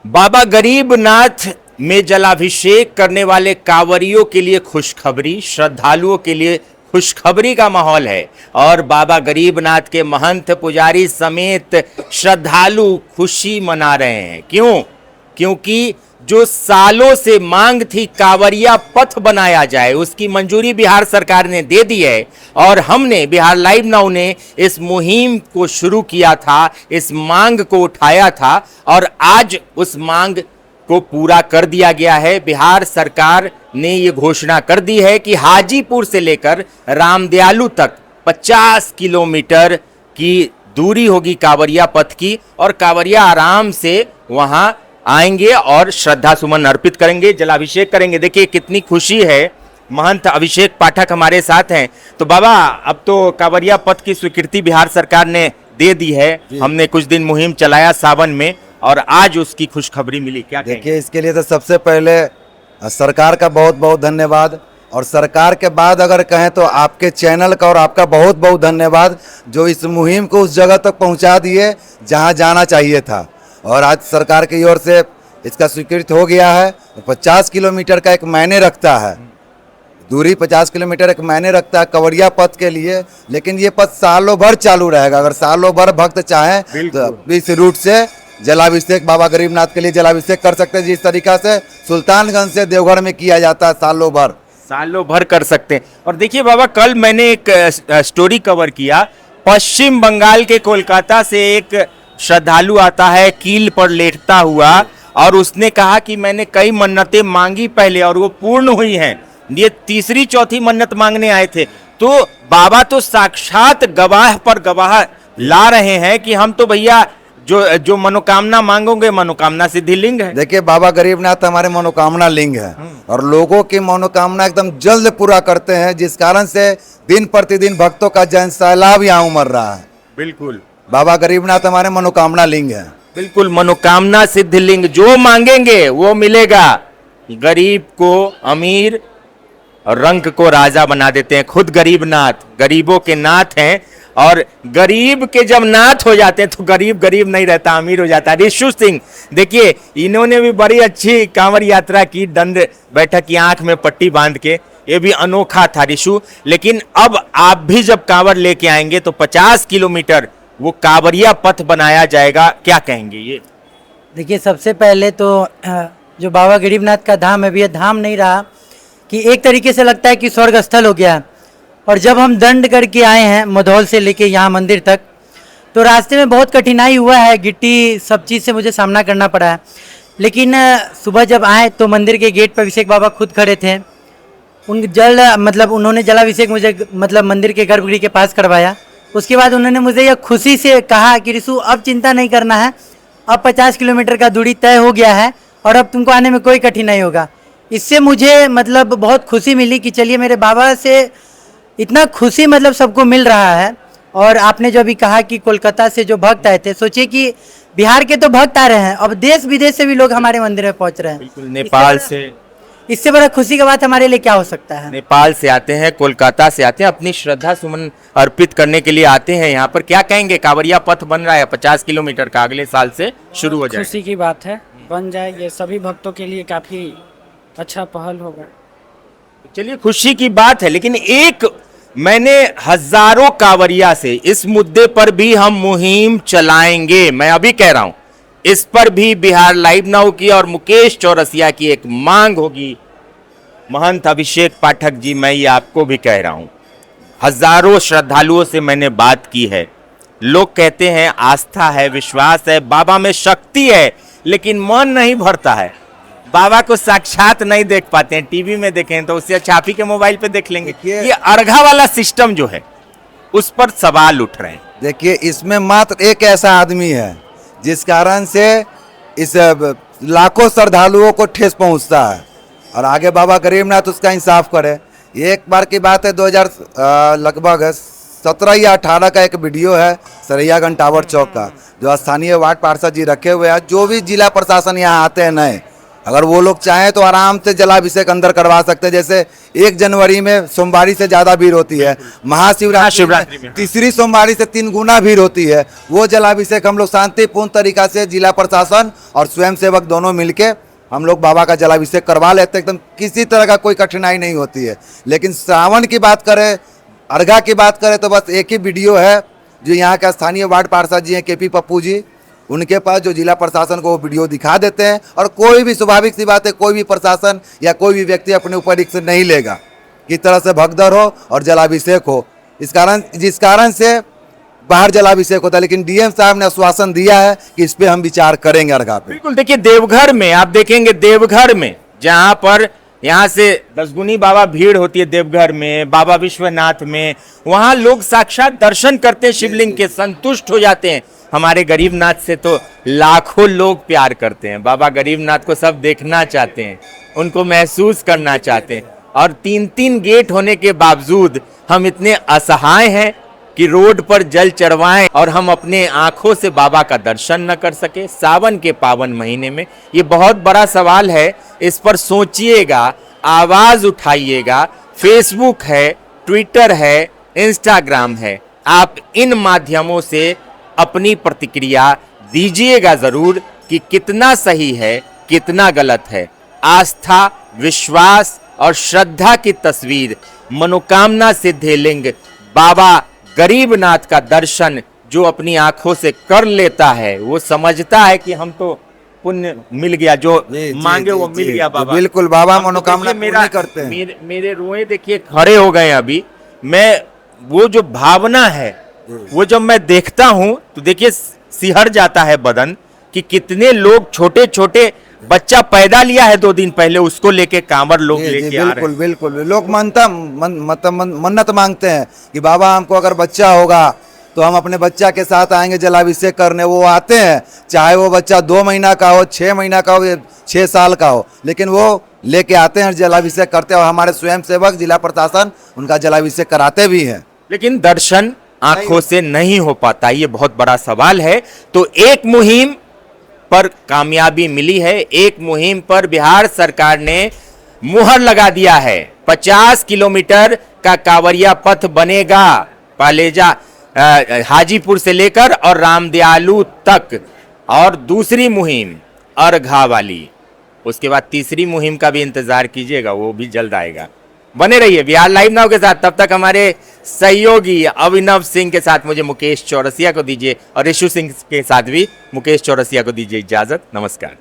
बाबा गरीबनाथ में जलाभिषेक करने वाले कांवरियों के लिए खुशखबरी, श्रद्धालुओं के लिए खुशखबरी का माहौल है और बाबा गरीबनाथ के महंत पुजारी समेत श्रद्धालु खुशी मना रहे हैं। क्यों? क्योंकि जो सालों से मांग थी कांवरिया पथ बनाया जाए, उसकी मंजूरी बिहार सरकार ने दे दी है और हमने बिहार लाइव नाउ ने इस मुहिम को शुरू किया था, इस मांग को उठाया था और आज उस मांग को पूरा कर दिया गया है। बिहार सरकार ने ये घोषणा कर दी है कि हाजीपुर से लेकर रामदयालु तक 50 किलोमीटर की दूरी होगी कांवरिया पथ की और कांवरिया आराम से वहां आएंगे और श्रद्धा सुमन अर्पित करेंगे, जलाभिषेक करेंगे। देखिए कितनी खुशी है। महंत अभिषेक पाठक हमारे साथ हैं। तो बाबा, अब तो कांवरिया पथ की स्वीकृति बिहार सरकार ने दे दी है। हमने कुछ दिन मुहिम चलाया सावन में और आज उसकी खुशखबरी मिली। क्या देखिए, इसके लिए तो सबसे पहले सरकार का बहुत बहुत धन्यवाद और सरकार के बाद अगर कहें तो आपके चैनल का और आपका बहुत बहुत धन्यवाद, जो इस मुहिम को उस जगह तक पहुंचा दिए जहां जाना चाहिए था। और आज सरकार की ओर से इसका स्वीकृत हो गया है। 50 किलोमीटर का एक मायने रखता है, दूरी 50 किलोमीटर एक मायने रखता है कांवरिया पथ के लिए, लेकिन ये पथ सालों भर चालू रहेगा। अगर सालों भर भक्त चाहें तो इस रूट से जलाभिषेक बाबा गरीबनाथ के लिए जलाभिषेक कर सकते हैं, जिस तरीका से सुल्तानगंज से देवघर में किया जाता है सालों भर कर सकते हैं। और देखिए बाबा, कल मैंने एक स्टोरी कवर किया। पश्चिम बंगाल के कोलकाता से एक श्रद्धालु आता है कील पर लेटता हुआ और उसने कहा कि मैंने कई मन्नतें मांगी पहले और वो पूर्ण हुई हैं। ये तीसरी चौथी मन्नत मांगने आए थे। तो बाबा तो साक्षात गवाह पर गवाह ला रहे हैं कि हम तो भैया जो मनोकामना मांगोगे मनोकामना सिद्धि लिंग है। देखिए, बाबा गरीबनाथ हमारे मनोकामना लिंग है और लोगों की मनोकामना एकदम जल्द पूरा करते हैं, जिस कारण से दिन प्रतिदिन भक्तों का जन सैलाब यहाँ उमड़ रहा है। बिल्कुल, बाबा गरीबनाथ हमारे मनोकामना लिंग है। बिल्कुल, मनोकामना सिद्धि लिंग, जो मांगेंगे वो मिलेगा। गरीब को अमीर और रंक को राजा बना देते हैं खुद गरीबनाथ। गरीबों के नाथ हैं और गरीब के जब नाथ हो जाते हैं तो गरीब गरीब नहीं रहता, अमीर हो जाता है। रिशु सिंह, देखिए इन्होंने भी बड़ी अच्छी कांवड़ यात्रा की, दंड बैठक की, आंख में पट्टी बांध के, ये भी अनोखा था रिशु। लेकिन अब आप भी जब कांवड़ लेके आएंगे तो 50 किलोमीटर वो कांवरिया पथ बनाया जाएगा, क्या कहेंगे ये? देखिए, सबसे पहले तो जो बाबा गरीबनाथ का धाम है, ये धाम नहीं रहा कि एक तरीके से लगता है कि स्वर्ग स्थल हो गया। और जब हम दंड करके आए हैं मधौल से लेके यहाँ मंदिर तक, तो रास्ते में बहुत कठिनाई हुआ है, गिट्टी सब चीज़ से मुझे सामना करना पड़ा है। लेकिन सुबह जब आए तो मंदिर के गेट पर अभिषेक बाबा खुद खड़े थे। उन्होंने जलाभिषेक मुझे मंदिर के गर्भगृह के पास करवाया। उसके बाद उन्होंने मुझे यह खुशी से कहा कि रिशु, अब चिंता नहीं करना है, अब 50 किलोमीटर का दूरी तय हो गया है और अब तुमको आने में कोई कठिनाई होगा। इससे मुझे बहुत खुशी मिली कि चलिए, मेरे बाबा से इतना खुशी सबको मिल रहा है। और आपने जो अभी कहा कि कोलकाता से जो भक्त आए थे, सोचिए कि बिहार के तो भक्त आ रहे हैं, अब देश विदेश से भी लोग हमारे मंदिर में पहुंच रहे हैं। बिल्कुल, नेपाल से, इससे बड़ा खुशी की बात हमारे लिए क्या हो सकता है। नेपाल से आते हैं, कोलकाता से आते हैं, अपनी श्रद्धा सुमन अर्पित करने के लिए आते हैं यहाँ पर। क्या कहेंगे? कांवरिया पथ बन रहा है 50 किलोमीटर का, अगले साल से शुरू हो जाए। खुशी की बात है, बन जाए, ये सभी भक्तों के लिए काफी अच्छा पहल होगा। चलिए, खुशी की बात है। लेकिन मैंने हजारों कांवरिया से इस मुद्दे पर भी हम मुहिम चलाएंगे, मैं अभी कह रहा हूं, इस पर भी बिहार लाइव नाउ की और मुकेश चौरसिया की एक मांग होगी। महंत अभिषेक पाठक जी, मैं ये आपको भी कह रहा हूं, हजारों श्रद्धालुओं से मैंने बात की है। लोग कहते हैं आस्था है, विश्वास है, बाबा में शक्ति है, लेकिन मन नहीं भरता है। बाबा को साक्षात नहीं देख पाते हैं, टीवी में देखें तो उससे अच्छा आप ही के मोबाइल पे देख लेंगे। ये अर्घा वाला सिस्टम जो है उस पर सवाल उठ रहे हैं। देखिए, इसमें मात्र एक ऐसा आदमी है जिस कारण से इस लाखों श्रद्धालुओं को ठेस पहुंचता है और आगे बाबा गरीबनाथ उसका इंसाफ करे। एक बार की बात है, 2000 लगभग 17 या 18 का एक वीडियो है सरैयागंज टावर चौक का, जो स्थानीय वार्ड पार्षद जी रखे हुए हैं। जो भी जिला प्रशासन यहाँ आते हैं नए, अगर वो लोग चाहें तो आराम से जलाभिषेक अंदर करवा सकते हैं। जैसे 1 जनवरी में सोमवारी से ज़्यादा भीड़ होती है, महाशिवरात्रि में तीसरी सोमवारी से 3 गुना भीड़ होती है। वो जलाभिषेक हम लोग शांतिपूर्ण तरीका से जिला प्रशासन और स्वयंसेवक दोनों मिलके हम लोग बाबा का जलाभिषेक करवा लेते हैं, एकदम किसी तरह का कोई कठिनाई नहीं होती है। लेकिन श्रावण की बात करें, अर्घा की बात करें तो बस एक ही वीडियो है जो यहाँ का स्थानीय वार्ड पार्षद जी हैं केपी पप्पू जी, उनके पास जो जिला प्रशासन को वो वीडियो दिखा देते हैं। और कोई भी, स्वाभाविक सी बात है, कोई भी प्रशासन या कोई भी व्यक्ति अपने ऊपर रिस्क नहीं लेगा किस तरह से भगदड़ हो और जलाभिषेक हो। जिस कारण से बाहर जलाभिषेक होता है। लेकिन डीएम साहब ने आश्वासन दिया है कि इस पे हम विचार करेंगे अर्घा पे। बिल्कुल, देखिए देवघर में आप देखेंगे, देवघर में जहां पर यहाँ से 10 गुनी बाबा भीड़ होती है देवघर में, बाबा विश्वनाथ में, वहां लोग साक्षात दर्शन करते हैं शिवलिंग के, संतुष्ट हो जाते हैं। हमारे गरीबनाथ से तो लाखों लोग प्यार करते हैं, बाबा गरीबनाथ को सब देखना चाहते हैं, उनको महसूस करना चाहते हैं। और 3-3 गेट होने के बावजूद हम इतने असहाय हैं कि रोड पर जल चढ़वाएं और हम अपने आंखों से बाबा का दर्शन न कर सके सावन के पावन महीने में। ये बहुत बड़ा सवाल है, इस पर सोचिएगा, आवाज उठाइएगा। फेसबुक है, ट्विटर है, इंस्टाग्राम है, आप इन माध्यमों से अपनी प्रतिक्रिया दीजिएगा जरूर कि कितना सही है, कितना गलत है। आस्था, विश्वास और श्रद्धा की तस्वीर, मनोकामना सिद्धिलिंग बाबा गरीबनाथ का दर्शन जो अपनी आंखों से कर लेता है, वो समझता है कि हम तो पुण्य मिल गया, जो मांगे वो मिल गया बाबा। बिल्कुल, बाबा हम तो मनोकामना देखिए पूरी करते हैं। मेरे रोए देखिए खड़े हो गए अभी। मैं वो जो भावना है वो जब मैं देखता हूं तो देखिए सिहर जाता है बदन कि कितने लोग, छोटे छोटे बच्चा पैदा लिया है 2 दिन पहले, उसको लेके कांवर लोग लेके आ रहे बिल्कुल हैं। बिल्कुल, लोग मन्नत मांगते हैं कि बाबा हमको अगर बच्चा होगा तो हम अपने बच्चा के साथ आएंगे जलाभिषेक करने। वो आते हैं, चाहे वो बच्चा 2 महीना का हो, 6 महीना का हो, 6 साल का हो, लेकिन वो लेके आते हैं, जलाभिषेक करते हैं। और हमारे स्वयंसेवक, जिला प्रशासन उनका जलाभिषेक कराते भी हैं। लेकिन दर्शन आंखों से नहीं हो पाता, ये बहुत बड़ा सवाल है। तो एक मुहिम पर कामयाबी मिली है, एक मुहिम पर बिहार सरकार ने मुहर लगा दिया है। 50 किलोमीटर का कांवरिया पथ बनेगा, पालेजा हाजीपुर से लेकर और रामदयालु तक। और दूसरी मुहिम अर्घा वाली, उसके बाद तीसरी मुहिम का भी इंतजार कीजिएगा, वो भी जल्द आएगा। बने रहिए बिहार लाइव नाउ के साथ। तब तक हमारे सहयोगी अभिनव सिंह के साथ मुझे मुकेश चौरसिया को दीजिए, और ऋषु सिंह के साथ भी मुकेश चौरसिया को दीजिए इजाजत। नमस्कार।